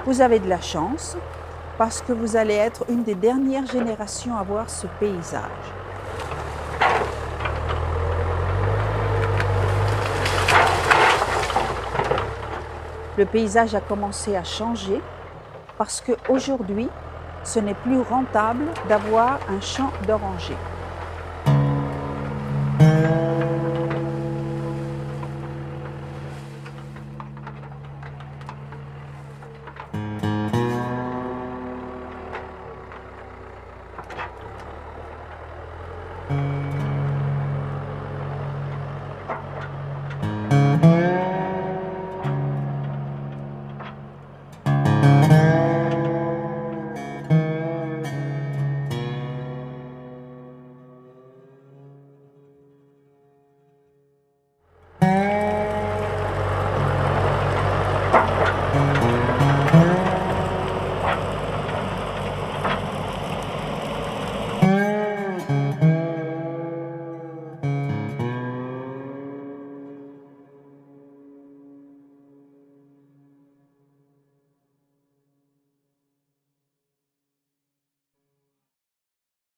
Vous avez de la chance parce que vous allez être une des dernières générations à voir ce paysage. Le paysage a commencé à changer parce qu'aujourd'hui, ce n'est plus rentable d'avoir un champ d'orangers.